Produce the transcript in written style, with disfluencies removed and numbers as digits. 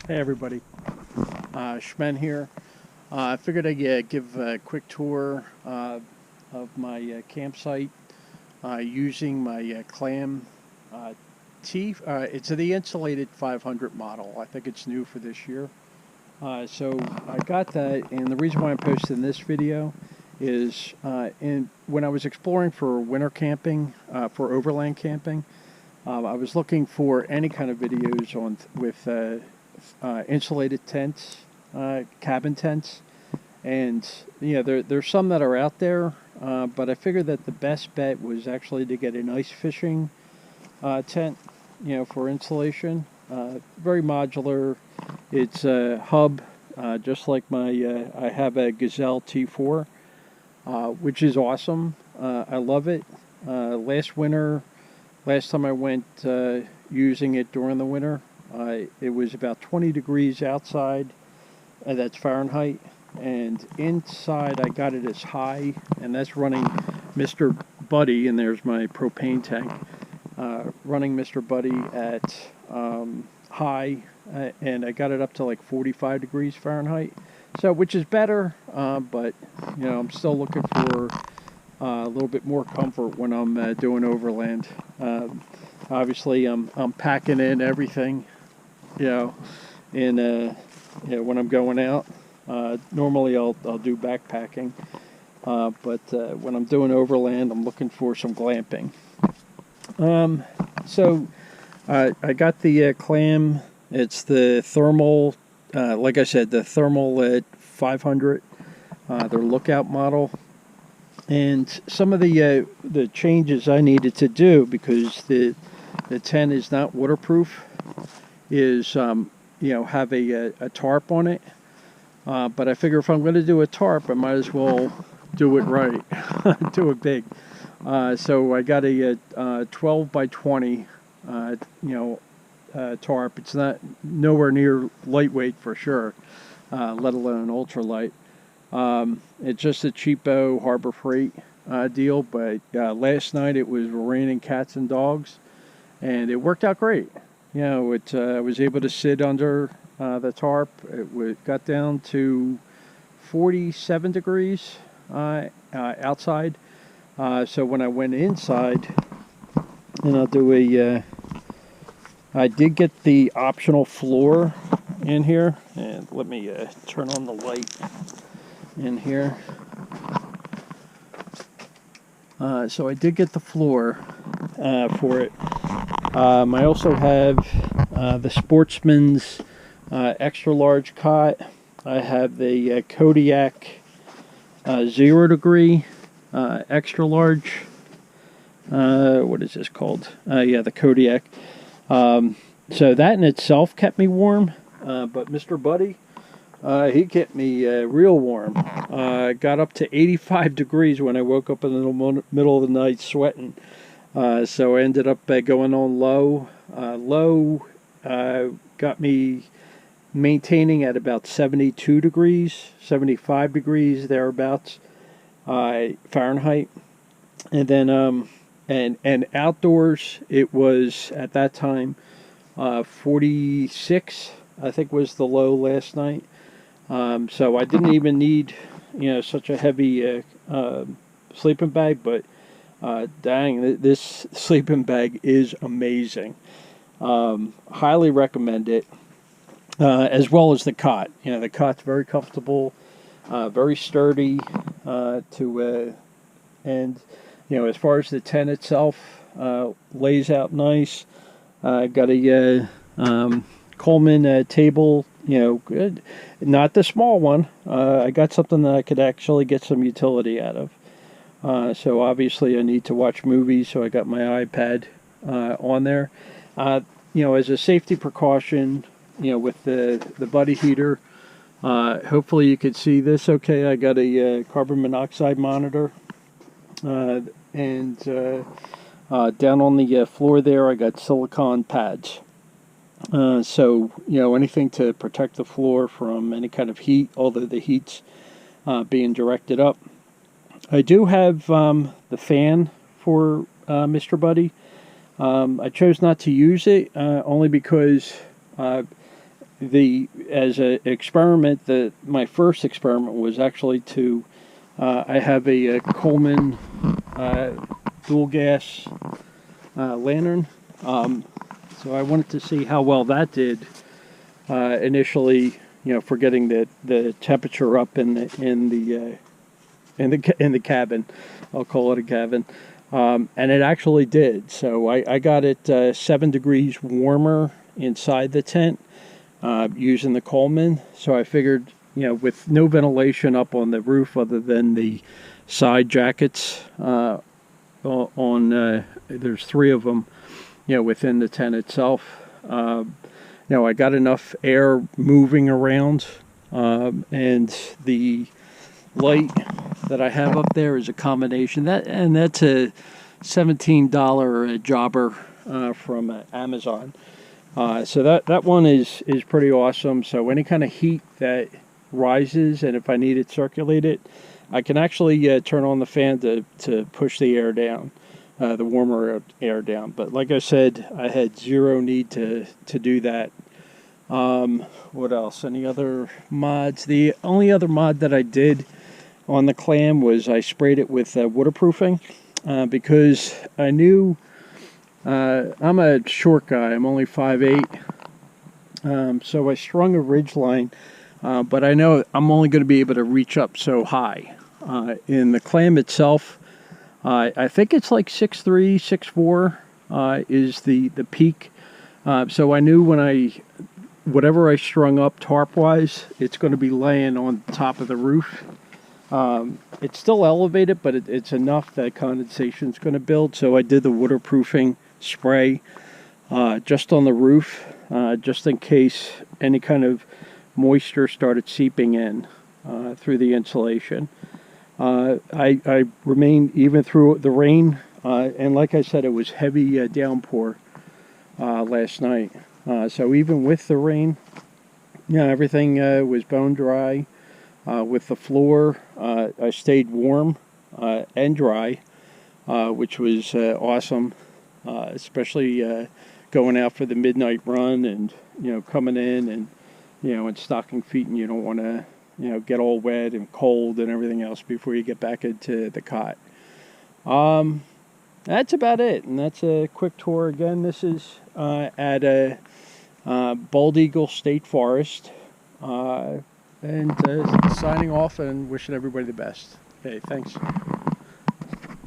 Hey everybody, Shmen here. I figured I'd give a quick tour of my campsite using my CLAM it's the insulated 500 model. I think it's new for this year. So I got that, and the reason why I'm posting this video is when I was exploring for winter camping, for overland camping, I was looking for any kind of videos with insulated tents, cabin tents, and there's some that are out there, but I figured that the best bet was actually to get an ice fishing tent, for insulation. Very modular. It's a hub, just like I have a Gazelle T4, which is awesome. I love it. Last time I went using it during the winter, it was about 20 degrees outside, that's Fahrenheit, and inside I got it as high, and that's running Mr. Buddy, and there's my propane tank, running Mr. Buddy at high, and I got it up to like 45 degrees Fahrenheit, so which is better, but I'm still looking for a little bit more comfort when I'm doing overland. Obviously, I'm packing in everything, when I'm going out. Normally, I'll do backpacking, but when I'm doing overland, I'm looking for some glamping. So I got the CLAM. It's the thermal, like I said, the thermal 500, their lookout model. And some of the changes I needed to do, because the tent is not waterproof, is have a tarp on it. But I figure if I'm going to do a tarp, I might as well do it right, do it big. So I got a 12 by 20 tarp. It's nowhere near lightweight for sure, let alone ultralight. It's just a cheapo Harbor Freight deal, but last night it was raining cats and dogs, and it worked out great. I was able to sit under the tarp. It got down to 47 degrees outside. So when I went inside, and I did get the optional floor in here, and let me turn on the light in here. So I did get the floor for it. I also have the Sportsman's extra large cot. I have the Kodiak 0 degree extra large. What is this called? Yeah, the Kodiak. So that in itself kept me warm, but Mr. Buddy, he kept me real warm. Got up to 85 degrees when I woke up in the middle of the night sweating. So I ended up going on low. Low got me maintaining at about 72 degrees, 75 degrees thereabouts Fahrenheit. And then and outdoors it was at that time 46, I think, was the low last night. So I didn't even need such a heavy sleeping bag, but dang, this sleeping bag is amazing. Highly recommend it, as well as the cot. The cot's very comfortable, very sturdy, and as far as the tent itself, lays out nice. Got a Coleman table, good. Not the small one. I got something that I could actually get some utility out of. So obviously I need to watch movies, so I got my iPad on there. As a safety precaution, with the buddy heater, hopefully you could see this okay. I got a carbon monoxide monitor, and down on the floor there I got silicone pads. So anything to protect the floor from any kind of heat, although the heat's being directed up. I do have the fan for Mr. Buddy. I chose not to use it only because as an experiment, my first experiment was actually to I have a Coleman dual gas lantern, so I wanted to see how well that did initially, for getting the temperature up in the cabin. I'll call it a cabin. And it actually did. So I got it 7 degrees warmer inside the tent using the Coleman. So I figured, with no ventilation up on the roof other than the side jackets there's 3 of them, within the tent itself. I got enough air moving around, and the light that I have up there is a combination that's a $17 jobber from Amazon. So that one is pretty awesome. So any kind of heat that rises, and if I need it circulated, I can actually turn on the fan to push the air down, the warmer air down. But like I said, I had zero need to do that. What else? Any other mods? The only other mod that I did on the CLAM was I sprayed it with waterproofing, because I knew I'm a short guy. I'm only 5'8", so I strung a ridge line, but I know I'm only going to be able to reach up so high. In the CLAM itself, I think it's like 6'3", 6'4", is the peak. So I knew whatever I strung up tarp-wise, it's going to be laying on top of the roof. It's still elevated, but it's enough that condensation's going to build. So I did the waterproofing spray just on the roof, just in case any kind of moisture started seeping in through the insulation. I remained even through the rain, and like I said, it was heavy downpour last night. So even with the rain, everything was bone dry. With the floor, I stayed warm and dry, which was awesome, especially going out for the midnight run and, coming in and, in stocking feet, and you don't want to, get all wet and cold and everything else before you get back into the cot. That's about it, and that's a quick tour. Again, this is at a Bald Eagle State Forest. And signing off and wishing everybody the best. Okay, thanks.